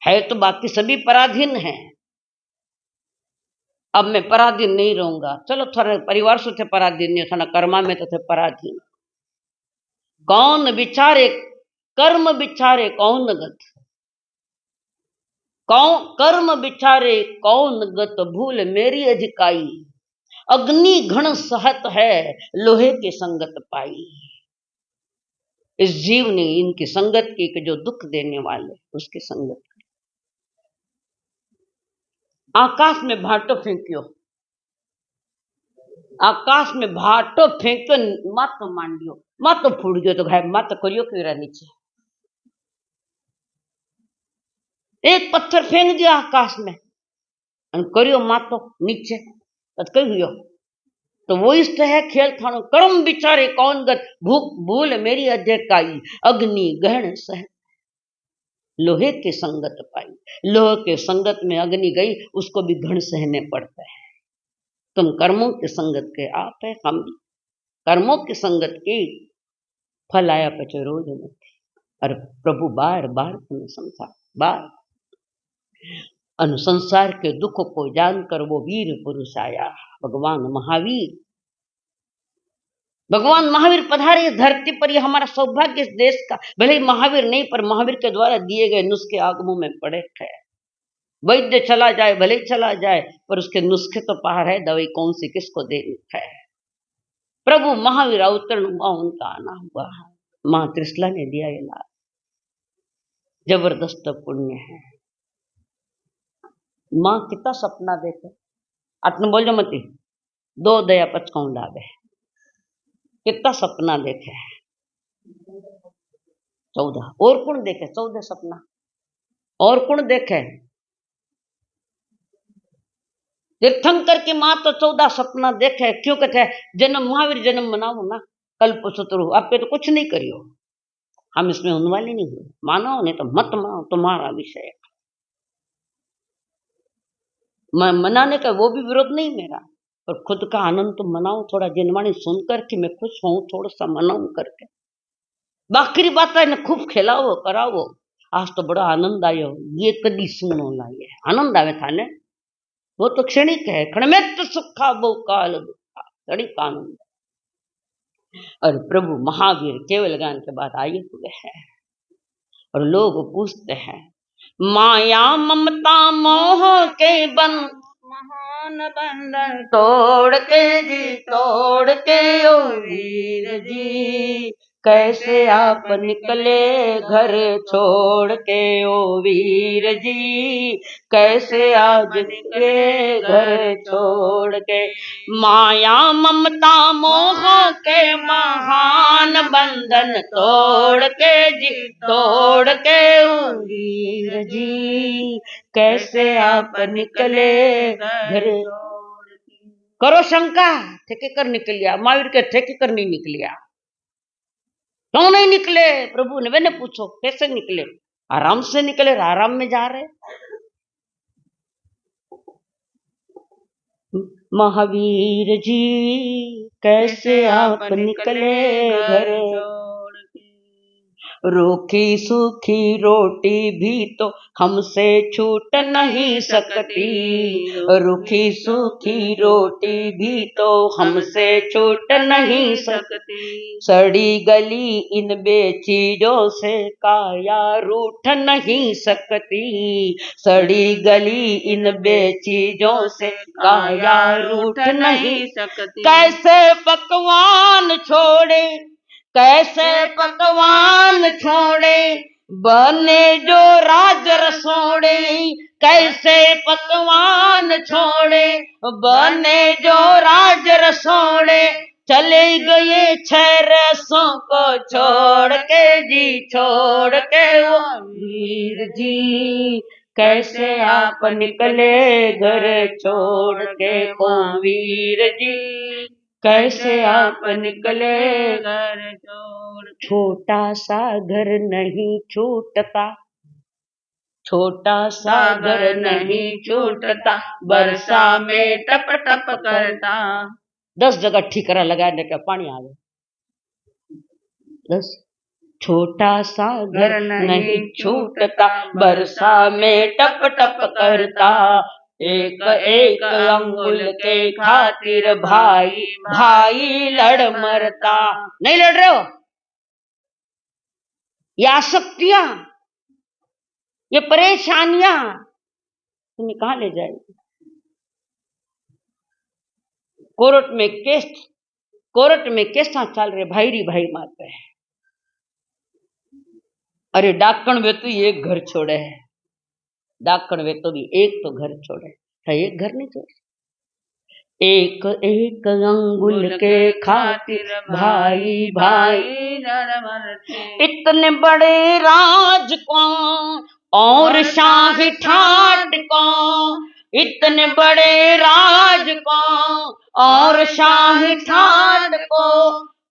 है तो बाकी सभी पराधीन हैं। अब मैं पराधीन नहीं रहूंगा, चलो थोड़ा परिवार से थे पराधीन नहीं, थोड़ा कर्मा में तो थे पराधीन। कौन विचारे कर्म बिचारे कौन गत, कर्म बिचारे कौन गत, भूल मेरी अधिकाई, अग्नि घन सहत है लोहे की संगत पाई। इस जीव ने इनकी संगत की कि जो दुख देने वाले उसकी संगत की। आकाश में भाटो फेंकियो, आकाश में भाटो फेंक्यो, मत मांडियो, मत फूट गयो तो घाय मत करियो कीड़ा नीचे। एक पत्थर फेंक दिया आकाश में करियो मातो नीचे तो कही हुयो। तो वो इष्ट है खेल थानो, कर्म बिचारे कौन गत, भूख भूल मेरी अधिकाई, अग्नि गहन सह लोहे की संगत पाई। लोहे के संगत में अग्नि गई, उसको भी घण सहने पड़ता है। तुम कर्मों की संगत के आप है, हम भी कर्मों की संगत की, फल आया पचे रोज नहीं। और प्रभु बार बार तुम्हें समझा, बार अनुसंसार के दुख को जानकर वो वीर पुरुष आया, भगवान महावीर। भगवान महावीर पधारे इस धरती पर, ये हमारा सौभाग्य इस देश का। भले ही महावीर नहीं, पर महावीर के द्वारा दिए गए नुस्खे आगमों में पड़े है। वैद्य चला जाए भले चला जाए, पर उसके नुस्खे तो पार है, दवाई कौन सी किसको देनी है। प्रभु महावीर अवतरण हुआ, उनका आना हुआ, मां त्रिशला ने दिया ये लाभ। जबरदस्त पुण्य है। मां कितना सपना देखे, आत्म बोल जो मती दो दया पचकाऊ लावे, कितना सपना देखे 14, और कौन देखे 14 सपना, और कौन देखे। तीर्थंकर की मां तो 14 सपना देखे, क्यों कहते जन्म महावीर जन्म मनाओ ना, कल्प शत्रु आपके तो कुछ नहीं करियो, हम इसमें होने वाले नहीं हुए, मानो नहीं तो मत मानो, तुम्हारा विषय। मैं मनाने का वो भी विरोध नहीं मेरा, पर खुद का आनंद तो मनाओ थोड़ा, जिनवाणी सुनकर कि मैं खुश हूं, थोड़ा सा मनाऊं करके। बाकी बात है ना, खूब खिलाओ कराओ, आज तो बड़ा आनंद आयो, ये कदी सुनो लाइए, आनंद आवे था ने, वो तो क्षणिक है, क्षणमेत सुखा वो काल दुखा, क्षणिक आनंद। और प्रभु महावीर केवल ज्ञान के बाद आए हुए हैं, और लोग पूछते हैं माया ममता मोह के बंध, महान बंधन तोड़ के जी, तोड़ के ओ वीर जी, कैसे आप निकले घर छोड़ के ओ वीर जी, कैसे आप निकले घर छोड़ के। माया ममता मोह के महान बंधन तोड़ के जी, तोड़ के ओ वीर जी, कैसे आप निकले घर। करो शंका, ठेके कर निकल गया, महावीर के ठेके कर नहीं निकलिया। क्यों नहीं निकले, प्रभु ने मैंने पूछो कैसे निकले, आराम से निकले, आराम में जा रहे। महावीर जी कैसे आप निकले घर, रूखी सूखी रोटी भी तो हमसे छूट नहीं सकती, रूखी सूखी रोटी भी तो हमसे छूट नहीं सकती, सड़ी गली इन बेचीजों से काया रूठ नहीं सकती, सड़ी गली इन बेचीजों से काया रूठ नहीं सकती। कैसे पकवान छोड़े, कैसे पकवान छोड़े, बने जो राज रसोड़े, कैसे पकवान छोड़े, बने जो राज रसोड़े, चले गए 6 रसों को छोड़ के जी, छोड़ के वो वीर जी, कैसे आप निकले घर छोड़ के ओ वीर जी, कैसे आप निकले घर छोड़। छोटा सा घर नहीं छूटता, छोटा सा घर नहीं छूटता, बरसा में टप टप करता। 10 जगह ठीकरा लगाने का पानी आ गया, 10। छोटा सा घर नहीं छूटता, बरसा में टप टप करता, एक एक अंगुल के खातिर भाई भाई लड़ मरता। नहीं लड़ रहे हो, ये आसक्तियां, ये परेशानियां तुम्हें कहां ले जाएगी? कोर्ट में केसा चल रहे, भाई री भाई मार पे है। अरे डाकण वे तो एक घर छोड़े है, डाकण वे तो भी एक तो घर छोड़े है, एक घर नहीं छोड़े। एक एक अंगुल के खातिर भाई भाई इतने बड़े राज को और शाही ठाट को, इतने बड़े राज को और शाही ठाट को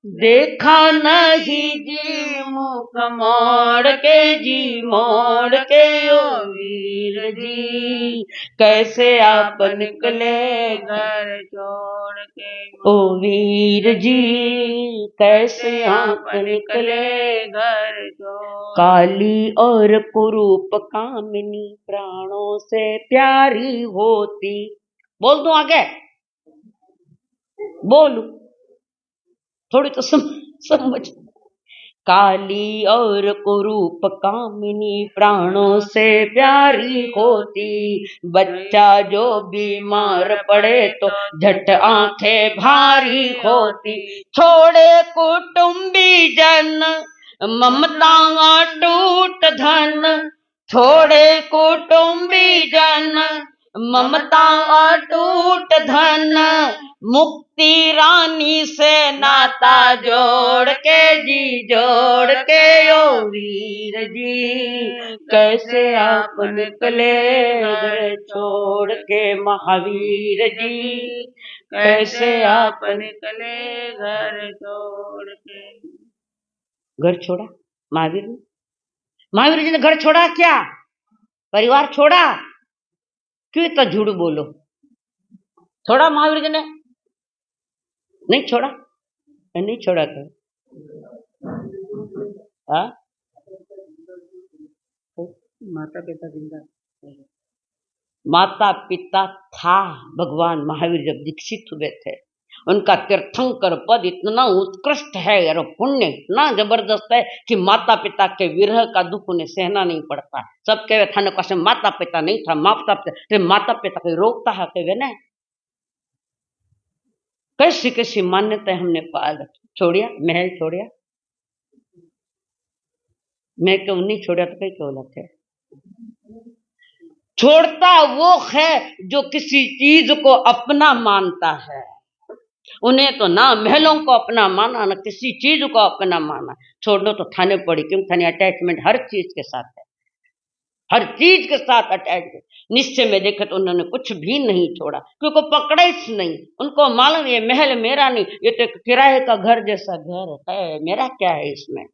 देखा नहीं जी मुख मोड़ के, जी मोड़ के ओ वीर जी कैसे आप निकले घर छोड़ के, ओ वीर जी कैसे आप निकले घर छोड़। काली और कुरूप कामिनी प्राणों से प्यारी होती, बोल दूं आगे, बोलू थोड़ी तो समझ। काली और कुरूप कामिनी प्राणों से प्यारी होती, बच्चा जो बीमार पड़े तो झट आंखें भारी होती, छोड़े कुटुंबी जन ममता टूट धन, छोड़े कुटुंबी जन ममता टूट धन, मुक्ति रानी से नाता जोड़ के जी जोड़ के ओ वीर जी कैसे आप निकले घर छोड़ के, महावीर जी कैसे आप निकले घर छोड़ के। घर छोड़ा महावीर ने, महावीर जी ने घर छोड़ा क्या? परिवार छोड़ा? क्यों इतना झूठ बोलो? छोड़ा महावीर जी ने? नहीं छोड़ा, नहीं छोड़ा कर। माता पिता जिंदा, माता पिता था भगवान महावीर जब दीक्षित हुए थे, उनका तीर्थंकर पद इतना उत्कृष्ट है और पुण्य इतना जबरदस्त है कि माता पिता के विरह का दुख उन्हें सहना नहीं पड़ता। सब कहे थाने पास माता पिता नहीं था, माता पिता के रोकता है कहे ना, कैसी कैसी मान्यता हमने पाल छोड़िया, महल छोड़िया, मैं क्यों नहीं छोड़ा तो कहीं क्यों लगते। छोड़ता वो है जो किसी चीज को अपना मानता है, उन्हें तो ना महलों को अपना माना ना किसी चीज को अपना माना। छोड़ो तो थाने पड़ी, क्यों थाने अटैचमेंट हर चीज के साथ है, हर चीज के साथ अटैचमेंट। निश्चय में देखे तो उन्होंने कुछ भी नहीं छोड़ा, क्योंकि पकड़े ही नहीं। उनको मालूम ये महल मेरा नहीं, ये तो किराए का घर जैसा घर है, मेरा क्या है इसमें।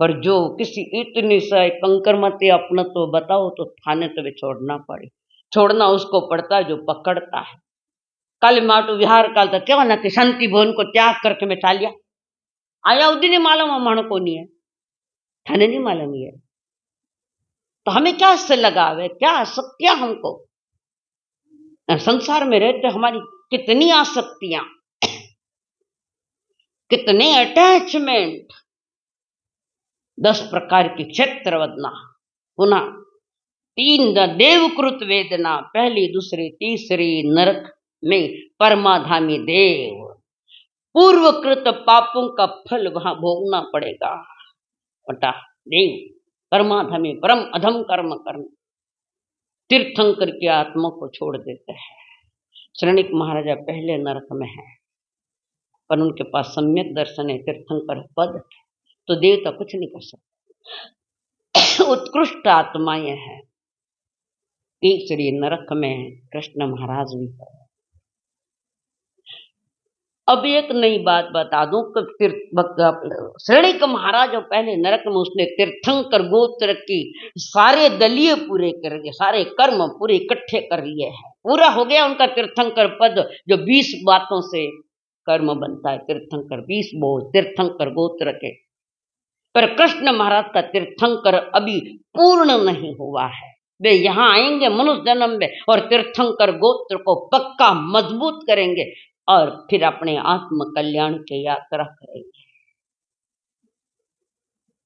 पर जो किसी इतनी सा कंकर मत अपना तो बताओ तो थाने तो वे छोड़ना पड़े। छोड़ना उसको पड़ता है जो पकड़ता है। कल माटू विहार काल तक क्या ना कि शांति भवन को त्याग करके मैं चालिया आया, उदी नहीं मालूम मानो को नहीं है, थाने नहीं मालूम है, तो हमें क्या इससे लगाव है, क्या आसक्तियां हमको संसार में रहते, हमारी कितनी आसक्तियां, कितने अटैचमेंट। 10 प्रकार की क्षेत्र वदना, पुनः 3 देवकृत वेदना, पहली दूसरी तीसरी नरक में परमाधामी देव, पूर्वकृत पापों का फल वहां भोगना पड़ेगा। बटा देव परमाधामी परम अधम कर्म करना, तीर्थंकर की आत्मा को छोड़ देते हैं। श्रेणिक महाराजा पहले नरक में है, पर उनके पास सम्यक दर्शन है, तीर्थंकर पद, तो देवता कुछ नहीं कर सकते। उत्कृष्ट आत्माएं हैं। तीसरी नरक में कृष्ण महाराज भी है। अब एक नई बात बता दूं कि श्रेणिक महाराज जो पहले नरक में उसने तीर्थंकर गोत्र की सारे दलीय पूरे कर लिए, सारे कर्म पूरे इकट्ठे कर लिए हैं, पूरा हो गया उनका तीर्थंकर पद, जो 20 बातों से कर्म बनता है तीर्थंकर, 20 बोझ तीर्थंकर गोत्र के। पर कृष्ण महाराज का तीर्थंकर अभी पूर्ण नहीं हुआ है। वे यहाँ आएंगे मनुष्य जन्म में और तीर्थंकर गोत्र को पक्का मजबूत करेंगे और फिर अपने आत्म कल्याण की यात्रा करेंगे।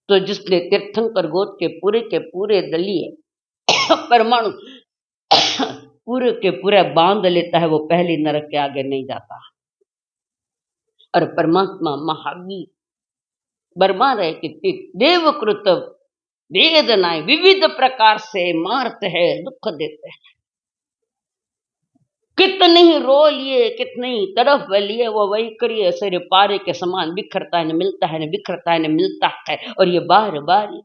तो जिसने तीर्थंकर गोद के पूरे दलीय परमाणु पूरे के पूरे बांध लेता है, वो पहली नरक के आगे नहीं जाता। और परमात्मा महावीर बर्मा रहे कि देवकृत वेदनाएं विविध प्रकार से मारते हैं, दुख देते हैं। कितने ही रो लिए, कितने ही तरफ लिए, वो वही करिए सिर पारे के समान बिखरता है, न मिलता है, न बिखरता है, न मिलता है। और ये बार बार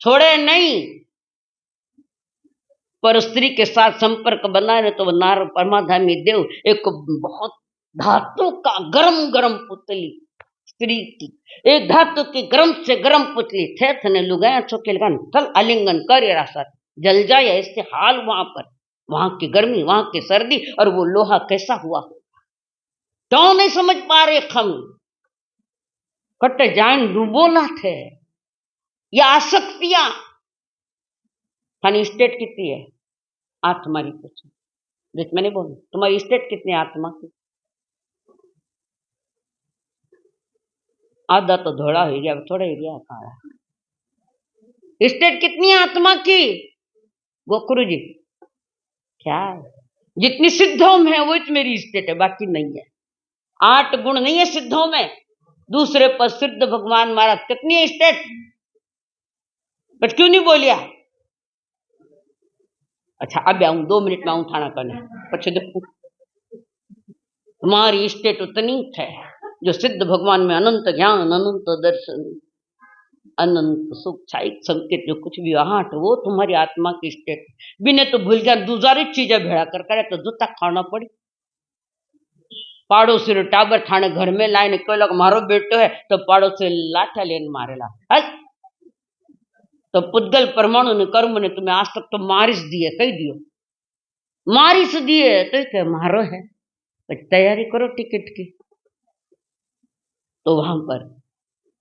छोड़े नहीं। पर स्त्री के साथ संपर्क बनाए तो वो नार परमाधामी देव एक बहुत धातु का गरम गरम पुतली स्त्री की, एक धातु की गरम से गरम पुतली थे थने लुगाया चौके लगान थल आलिंगन कर रासा जल जाए इससे हाल वहां की गर्मी, वहां की सर्दी, और वो लोहा कैसा हुआ होगा। क्यों नहीं समझ पा रहे हम? कट्टे जान डूबोला थे या आसक्तियां। थानी स्टेट कितनी है? आत्मा की पूछो, देख मैंने बोला तुम्हारी स्टेट कितनी आत्मा की? आधा तो धोड़ा हो गया, थोड़ा ही गया काला। स्टेट कितनी आत्मा की? गोकुरु जी क्या है? जितनी सिद्धों में है वो मेरी स्टेट है, बाकी नहीं है। 8 गुण नहीं है सिद्धों में। दूसरे पर सिद्ध भगवान महाराज कितनी है स्टेट? बट क्यों नहीं बोलिया? अच्छा अब आऊं 2 मिनट में आऊं थाना करने पछे देखो। तुम्हारी स्टेट उतनी है जो सिद्ध भगवान में अनंत ज्ञान, अनंत दर्शन, अनंत सुख, छाइक संकेत, जो कुछ भी 8 वो तुम्हारी आत्मा की स्टेट। बिने तो भूल गया दूसरी चीजें भेड़ा कर करे तो जूता खाना पड़ी। पाड़ोसी रो टाबर थाने घर में लाइन कोई लोग मारो बेटो है तो पाड़ोसी लाठा लेन मारेला है। तो पुद्गल परमाणु ने कर्म ने तुम्हें आज तक तो मारिस दिए, कही दियो मारिस दिए तो क्या मारो है, तैयारी करो टिकट की। तो वहां पर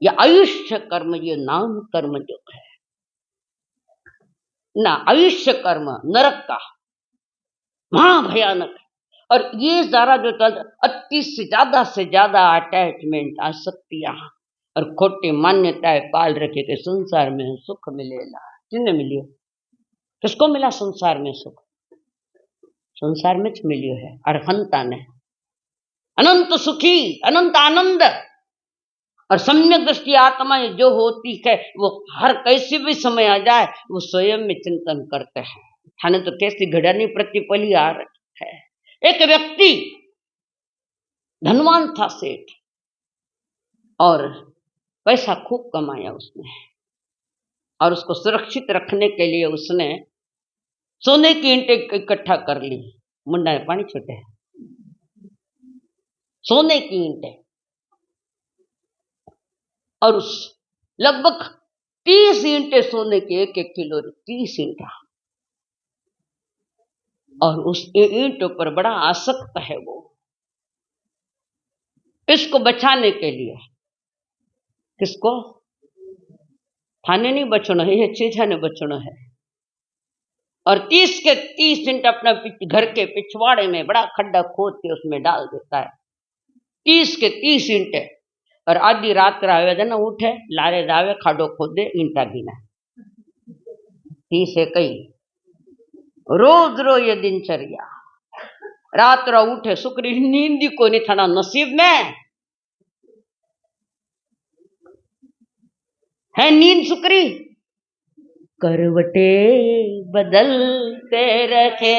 ये आयुष्य कर्म, ये नाम कर्म जो है ना, आयुष्य कर्म नरक का महाभयानक है। और ये सारा जो अति से ज्यादा अटैचमेंट, आसक्तियां और खोटी मान्यताएं पाल रखे कि संसार में सुख मिलेगा। किन्ने मिलियो? किसको मिला संसार में सुख? संसार में मिलियो है अरहंता ने, अनंत सुखी, अनंत आनंद। और सम्यक दृष्टि आत्मा जो होती है वो हर कैसे भी समय आ जाए वो स्वयं में चिंतन करते हैं। थाने तो कैसी घड़नी प्रतिपली आ रही है। एक व्यक्ति धनवान था, सेठ, और पैसा खूब कमाया उसने, और उसको सुरक्षित रखने के लिए उसने सोने की ईंटें इकट्ठा कर ली। मुंडा में पानी छोटे है, सोने की ईंटें, और उस लगभग 30 ईंटें सोने की, 1-1 किलो 30 ईंटा। और उस ईंटों पर बड़ा आसक्त है वो। इसको बचाने के लिए किसको? थाने नहीं बचना है, ये चीजा ने बचना है। और 30 के 30 ईंट अपना घर के पिछवाड़े में बड़ा खड्डा खोद के उसमें डाल देता है। 30 के 30 ईंटे। और आधी रात रावे देना उठे लारे रावे खाडो खोदे ईंटा गिना 30 कई रोज रो ये दिनचर्या। रात रा उठे सुकरी नींदी को नहीं थाना नसीब में है नींद सुकरी। करवटे बदलते रखे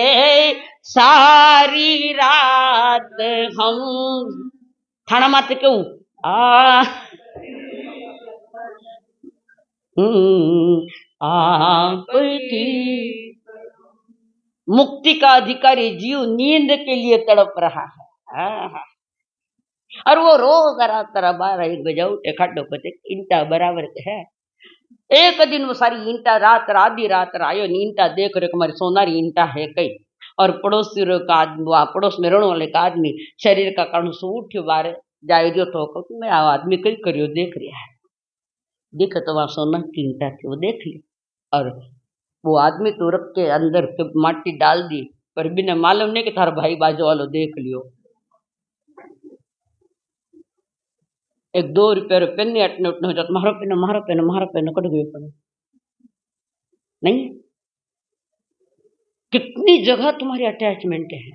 सारी रात हम थाना माते क्यों आपकी मुक्ति का अधिकारी जीव नींद के लिए तड़प रहा है। और वो रोज रात 12-1 बजे उठे खाडो को ईंटा बराबर है। एक दिन वो सारी ईंटा रात आधी रात आयो ईंटा देख रहे हमारी सोनारी ईंटा है कई। और पड़ोसी का आदमी, पड़ोस में रहने वाले का आदमी शरीर का कारण से उठ्यो बारे जाए तो मैं आदमी कई करियो देख रहा है। देखे तो वहां सोना की ईंटा थी, वो देख ली। और वो आदमी तो रख के अंदर माटी डाल दी, पर बिना मालूम नहीं कि थारा भाई बाजू वालों देख लियो। एक 2 रुपये पेन अटने उठने हो जाता, मारो पेन कट गयो पेन नहीं। कितनी जगह तुम्हारी अटैचमेंट है।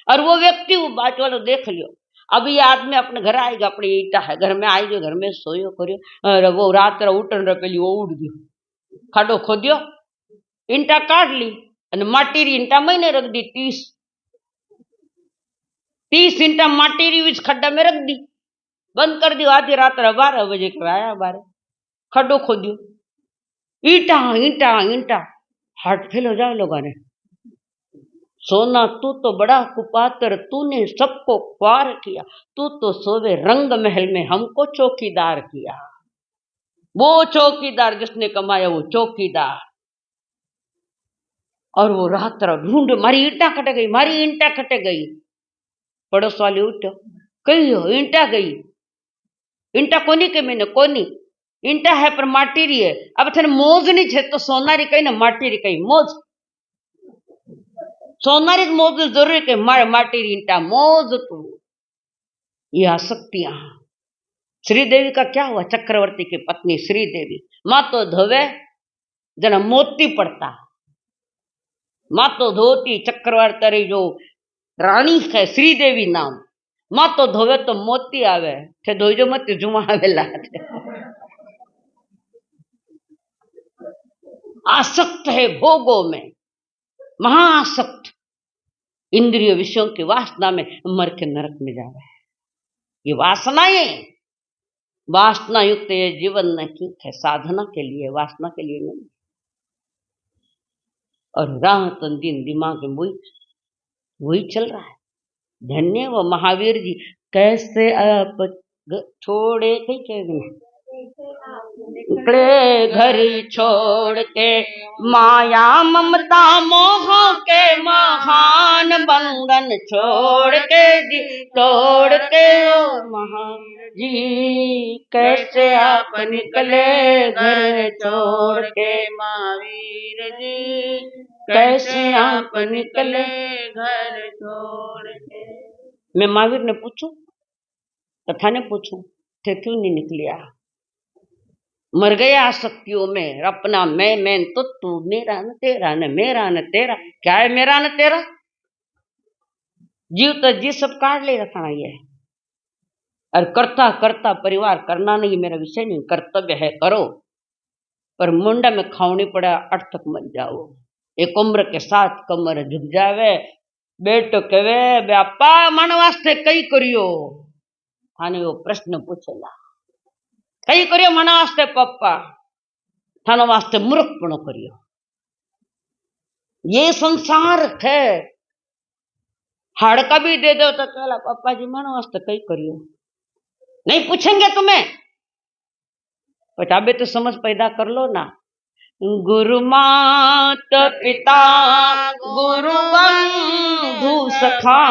और वो व्यक्ति वो बात वाला देख लियो, अभी ये आदमी अपने घर आएगा, अपनी ईटा है घर में आई गयो, घर में सोयो करियो, और वो रात उठन रे पेली वो उड़ गयो, खाडो खोदियो, ईंटा काट ली અને માટીરી ઈંટા મહિને रख दी 30 ईंटा माटीरी उस खड्डा में रख दी, बंद कर दी। आधी रात 12 बजे के आया बारे, खड्डो खोदियो, ईंटा ईंटा ईंटा, हार्ट फेल हो जाए लोगों ने। सोना तू तो बड़ा कुपात्र, तूने सबको ख्वार किया, तू तो सोवे रंग महल में हमको चौकीदार किया। वो चौकीदार जिसने कमाया वो चौकीदार। और वो रात ढूंढ, मारी ईंटा कट गई, मारी ईंटा कट गई। पड़ोस वाले उठो, कही हो ईंटा गई, ईंटा कोनी के मैंने कोनी, ईंटा है पर माटीरी है। अब थे मोज नहीं छे तो सोनारी कही ने माटीरी कही मोज, सोनारी मोज जरूरी के माटीरी ईंटा मोज। तू ये आसक्तियां। श्रीदेवी का क्या हुआ? चक्रवर्ती की पत्नी श्रीदेवी, माँ तो धोवे जना मोती पड़ता, माँ तो धोती। चक्रवर्ती जो रानी है श्रीदेवी नाम, माँ तो धोवे तो मोती आवे, थे धोजो मत जुमा आवेला। आसक्त है भोगों में, महाआसक्त, इंद्रिय विषयों की वासना में मर के नरक में जावे है। ये वासनाएं, वासना युक्त ये जीवन नहीं है, साधना के लिए, वासना के लिए नहीं। और रात दिन दिमाग में वही चल रहा है। धन्य वो महावीर जी, कैसे आप छोड़े निकले घर छोड़ के, माया ममता मोह के महान बंधन छोड़ के जी, तोड़ के महान जी, कैसे आप निकले घर छोड़ के महावीर जी, कैसे आप निकले घर छोड़ के। मैं महावीर ने पूछूं, कथा ने पूछूं, थे क्यों नहीं निकलिया? मर गया आसक्तियों में, अपना मैं तो तू, मेरा न तेरा, न मेरा न तेरा। क्या है मेरा न तेरा? जीव तो जी सब काट ले रखना ये। और करता करता परिवार करना नहीं मेरा विषय नहीं, कर्तव्य है करो, पर मुंडा में खावनी पड़ा अट तक मत जाओ। एक उम्र के साथ कमर झुक जावे, बेटो कहे बापा मन वास्ते कई करियो, थाने वो प्रश्न पूछेला, कई करियो मन वास्ते पप्पा? थाने वास्ते मूर्खपणो करियो। ये संसार है, हाड़का भी दे दो तो कहला पापा जी मन वास्ते कई करियो, नहीं पूछेंगे तुम्हें, पटाबे तो समझ पैदा कर लो ना। गुरु मात पिता गुरु बंधु सखा,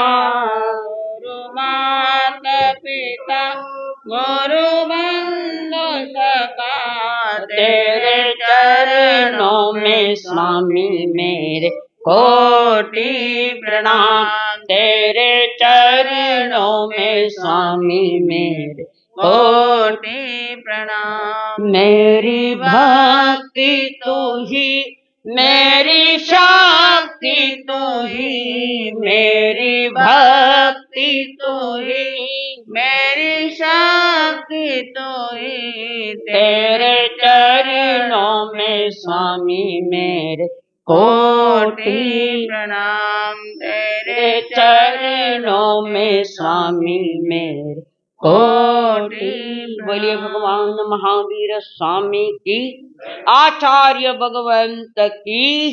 गुरु मात पिता गुरु बंधु सखा, तेरे चरणों में स्वामी मेरे कोटि प्रणाम, तेरे चरणों में स्वामी मेरे कोटि प्रणाम। मेरी भक्ति तू ही, मेरी शक्ति तू ही, मेरी भक्ति तू ही, मेरी शक्ति तू ही, तेरे चरणों में स्वामी मेरे कोटि प्रणाम, तेरे चरणों में स्वामी मेरे कोटि। बोलिए भगवान महावीर स्वामी की, आचार्य भगवंत की।